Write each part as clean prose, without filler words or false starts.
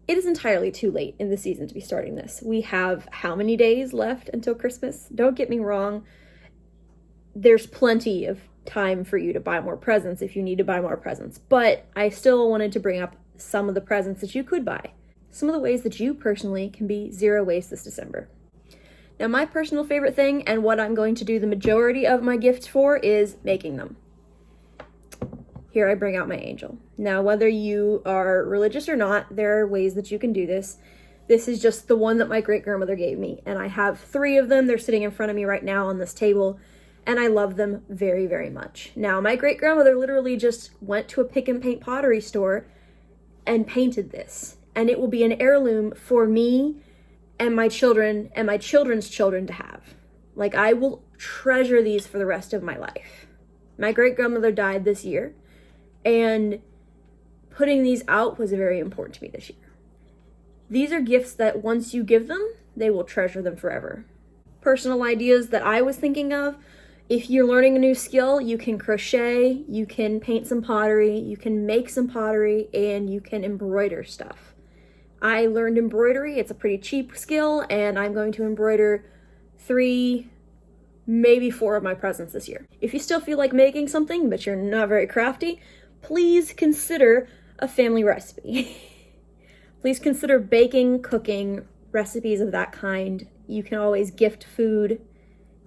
It is entirely too late in the season to be starting this. We have how many days left until Christmas? Don't get me wrong. There's plenty of time for you to buy more presents if you need to buy more presents. But I still wanted to bring up some of the presents that you could buy. Some of the ways that you personally can be zero waste this December. Now, my personal favorite thing, and what I'm going to do the majority of my gifts for, is making them. Here I bring out my angel. Now, whether you are religious or not, there are ways that you can do this. This is just the one that my great-grandmother gave me, and I have 3 of them. They're sitting in front of me right now on this table, and I love them very, very much. Now, my great-grandmother literally just went to a pick and paint pottery store and painted this, and it will be an heirloom for me and my children and my children's children to have. Like, I will treasure these for the rest of my life. My great-grandmother died this year, and putting these out was very important to me this year. These are gifts that once you give them, they will treasure them forever. Personal ideas that I was thinking of: if you're learning a new skill, you can crochet, you can paint some pottery, you can make some pottery, and you can embroider stuff. I learned embroidery. It's a pretty cheap skill, and I'm going to embroider 3, maybe 4 of my presents this year. If you still feel like making something, but you're not very crafty, please consider a family recipe. Please consider baking, cooking, recipes of that kind. You can always gift food.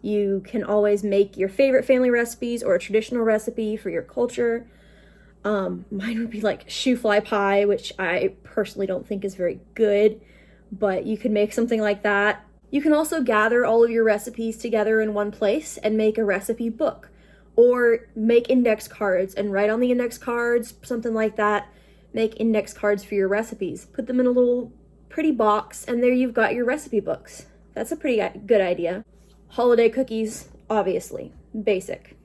You can always make your favorite family recipes or a traditional recipe for your culture. Mine would be like shoe fly pie, which I personally don't think is very good, but you could make something like that. You can also gather all of your recipes together in one place and make a recipe book, or make index cards and write on the index cards, something like that. Make index cards for your recipes. Put them in a little pretty box, and there you've got your recipe books. That's a pretty good idea. Holiday cookies, obviously, basic.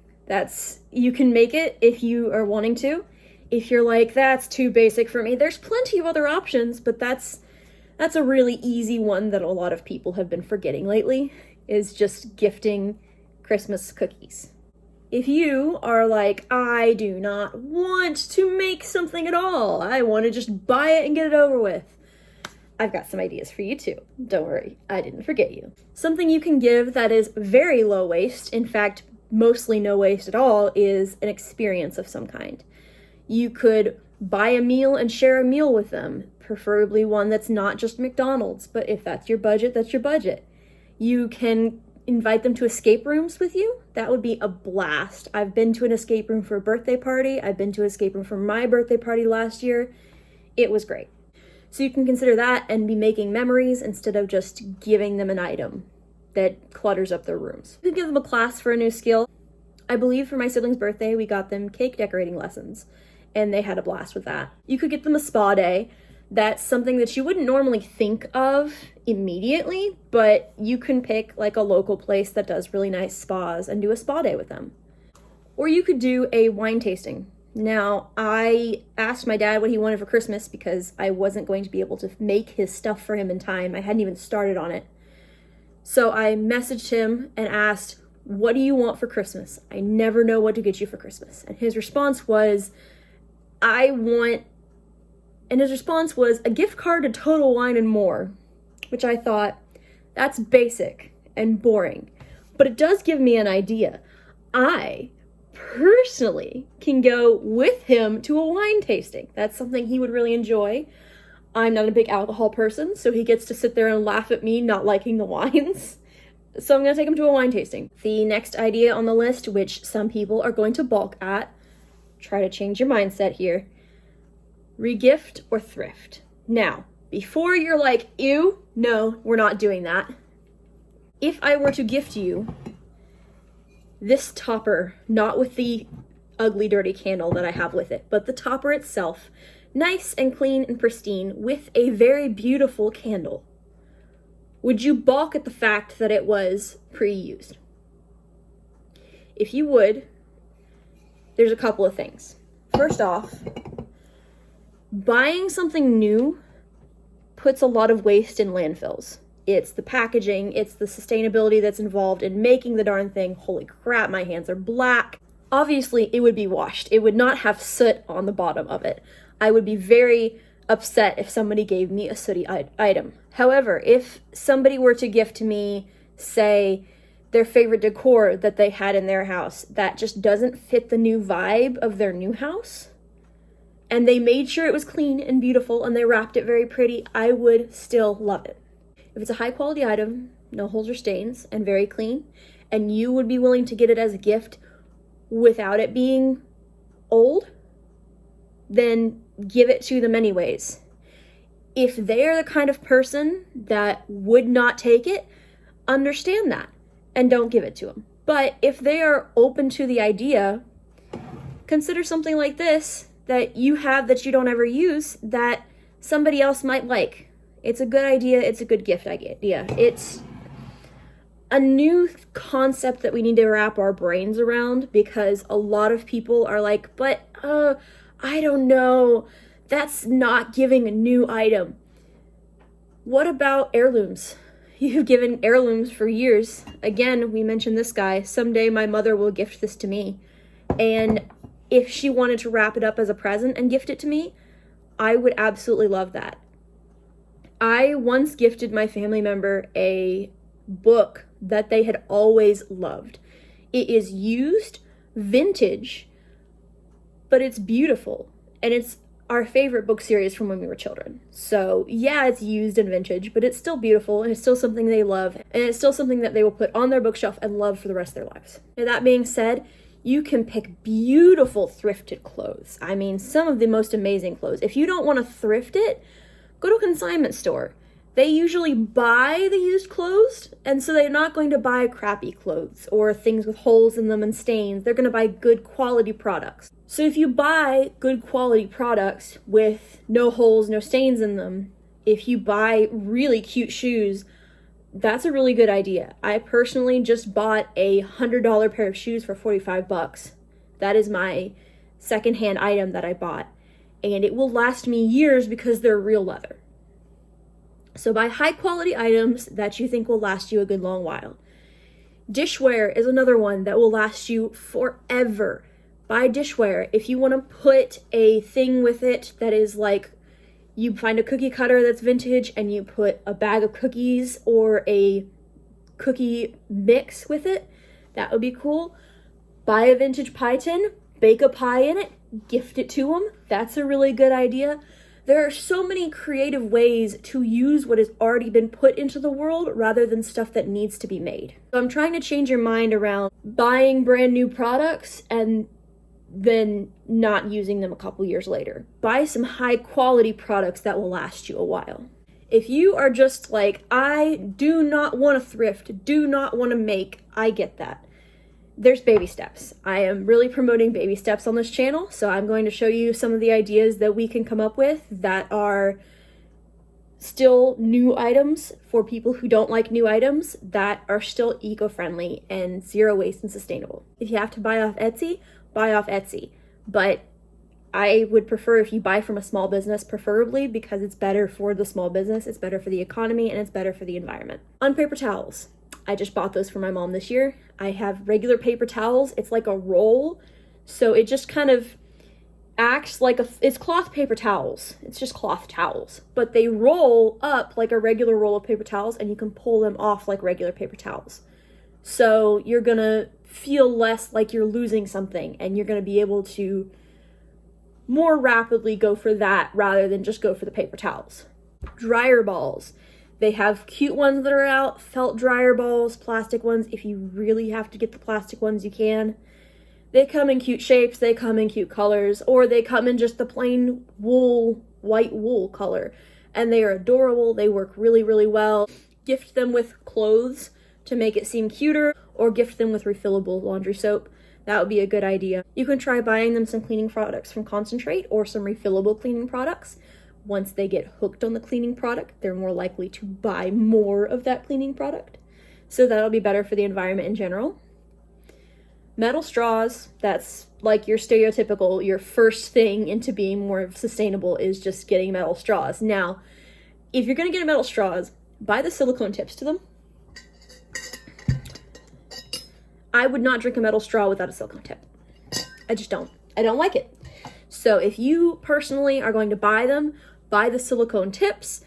You can make it if you are wanting to. If you're like, that's too basic for me, there's plenty of other options, but that's a really easy one that a lot of people have been forgetting lately, is just gifting Christmas cookies. If you are like, I do not want to make something at all, I want to just buy it and get it over with, I've got some ideas for you too. Don't worry, I didn't forget you. Something you can give that is very low waste, in fact, mostly no waste at all, is an experience of some kind. You could buy a meal and share a meal with them, preferably one that's not just McDonald's, but if that's your budget, that's your budget. You can invite them to escape rooms with you. That would be a blast. I've been to an escape room for a birthday party. I've been to an escape room for my birthday party last year. It was great. So you can consider that and be making memories instead of just giving them an item that clutters up their rooms. You can give them a class for a new skill. I believe for my sibling's birthday, we got them cake decorating lessons, and they had a blast with that. You could get them a spa day. That's something that you wouldn't normally think of immediately, but you can pick like a local place that does really nice spas and do a spa day with them. Or you could do a wine tasting. Now, I asked my dad what he wanted for Christmas because I wasn't going to be able to make his stuff for him in time. I hadn't even started on it. So I messaged him and asked, what do you want for Christmas? I never know what to get you for Christmas. And his response was, a gift card to Total Wine and More, which I thought, that's basic and boring. But it does give me an idea. I personally can go with him to a wine tasting. That's something he would really enjoy. I'm not a big alcohol person, so he gets to sit there and laugh at me not liking the wines. So I'm going to take him to a wine tasting. The next idea on the list, which some people are going to balk at, try to change your mindset here, regift or thrift. Now, before you're like, ew, no, we're not doing that. If I were to gift you this topper, not with the ugly, dirty candle that I have with it, but the topper itself, nice and clean and pristine, with a very beautiful candle, would you balk at the fact that it was pre-used? If you would, there's a couple of things. First off, buying something new puts a lot of waste in landfills. It's the packaging, it's the sustainability that's involved in making the darn thing. Holy crap, my hands are black. Obviously, it would be washed. It would not have soot on the bottom of it. I would be very upset if somebody gave me a sooty item. However, if somebody were to gift me, say, their favorite decor that they had in their house that just doesn't fit the new vibe of their new house, and they made sure it was clean and beautiful and they wrapped it very pretty, I would still love it. If it's a high quality item, no holes or stains, and very clean, and you would be willing to get it as a gift without it being old, then give it to them anyways. If they're the kind of person that would not take it, understand that and don't give it to them. But if they are open to the idea, consider something like this that you have that you don't ever use that somebody else might like. It's a good idea. It's a good gift idea. It's a new concept that we need to wrap our brains around, because a lot of people are like, but I don't know, that's not giving a new item. What about heirlooms? You've given heirlooms for years. Again, we mentioned this guy. Someday my mother will gift this to me. And if she wanted to wrap it up as a present and gift it to me, I would absolutely love that. I once gifted my family member a book that they had always loved. It is used, vintage, but it's beautiful. And it's our favorite book series from when we were children. So yeah, it's used and vintage, but it's still beautiful, and it's still something they love, and it's still something that they will put on their bookshelf and love for the rest of their lives. And that being said, you can pick beautiful thrifted clothes. I mean, some of the most amazing clothes. If you don't want to thrift it, go to a consignment store. They usually buy the used clothes, and so they're not going to buy crappy clothes or things with holes in them and stains. They're going to buy good quality products. So if you buy good quality products with no holes, no stains in them, if you buy really cute shoes, that's a really good idea. I personally just bought a $100 pair of shoes for $45. That is my secondhand item that I bought, and it will last me years because they're real leather. So buy high quality items that you think will last you a good long while. Dishware is another one that will last you forever. Buy dishware. If you want to put a thing with it that is like, you find a cookie cutter that's vintage and you put a bag of cookies or a cookie mix with it, that would be cool. Buy a vintage pie tin, bake a pie in it, gift it to them. That's a really good idea. There are so many creative ways to use what has already been put into the world rather than stuff that needs to be made. So I'm trying to change your mind around buying brand new products and then not using them a couple years later. Buy some high quality products that will last you a while. If you are just like, I do not want to thrift, do not want to make, I get that. There's baby steps. I am really promoting baby steps on this channel, so I'm going to show you some of the ideas that we can come up with that are still new items for people who don't like new items, that are still eco-friendly and zero waste and sustainable. If you have to buy off Etsy, buy off Etsy. But I would prefer if you buy from a small business, preferably, because it's better for the small business, it's better for the economy, and it's better for the environment. On paper towels. I just bought those for my mom this year. I have regular paper towels. It's like a roll, so it just kind of acts like it's cloth paper towels. It's just cloth towels, but they roll up like a regular roll of paper towels, and you can pull them off like regular paper towels. So you're gonna feel less like you're losing something, and you're gonna be able to more rapidly go for that rather than just go for the paper towels. Dryer balls. They have cute ones that are out, felt dryer balls, plastic ones. If you really have to get the plastic ones, you can. They come in cute shapes, they come in cute colors, or they come in just the plain wool, white wool color. And they are adorable, they work really, really well. Gift them with clothes to make it seem cuter, or gift them with refillable laundry soap. That would be a good idea. You can try buying them some cleaning products from Concentrate or some refillable cleaning products. Once they get hooked on the cleaning product, they're more likely to buy more of that cleaning product. So that'll be better for the environment in general. Metal straws, that's like your stereotypical, your first thing into being more sustainable is just getting metal straws. Now, if you're gonna get metal straws, buy the silicone tips to them. I would not drink a metal straw without a silicone tip. I just don't. I don't like it. So if you personally are going to buy them, buy the silicone tips,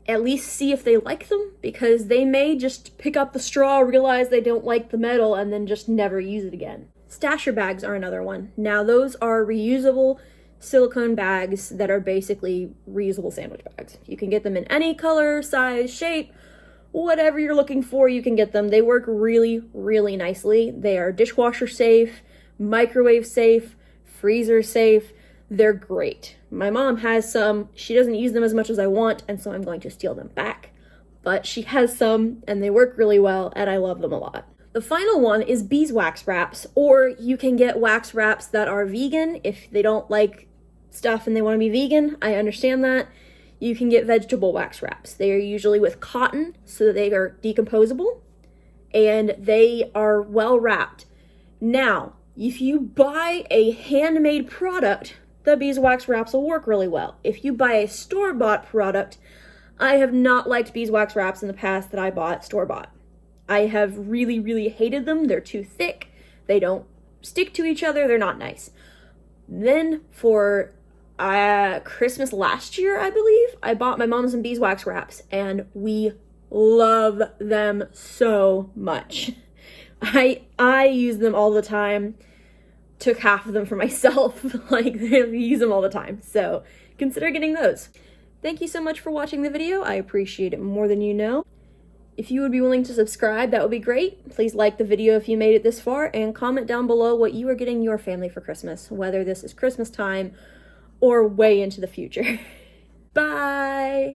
at least see if they like them, because they may just pick up the straw, realize they don't like the metal, and then just never use it again. Stasher bags are another one. Now those are reusable silicone bags that are basically reusable sandwich bags. You can get them in any color, size, shape, whatever you're looking for, you can get them. They work really, really nicely. They are dishwasher safe, microwave safe, freezer safe. They're great. My mom has some. She doesn't use them as much as I want, and so I'm going to steal them back. But she has some, and they work really well, and I love them a lot. The final one is beeswax wraps, or you can get wax wraps that are vegan. If they don't like stuff and they want to be vegan, I understand that. You can get vegetable wax wraps. They are usually with cotton, so that they are decomposable, and they are well wrapped. Now, if you buy a handmade product, the beeswax wraps will work really well. If you buy a store-bought product, I have not liked beeswax wraps in the past that I bought store-bought. I have really, really hated them. They're too thick. They don't stick to each other. They're not nice. Then for Christmas last year, I believe, I bought my mom some beeswax wraps, and we love them so much. I use them all the time. Took half of them for myself. Like, I use them all the time. So consider getting those. Thank you so much for watching the video. I appreciate it more than you know. If you would be willing to subscribe, that would be great. Please like the video if you made it this far, and comment down below what you are getting your family for Christmas, whether this is Christmas time or way into the future. Bye!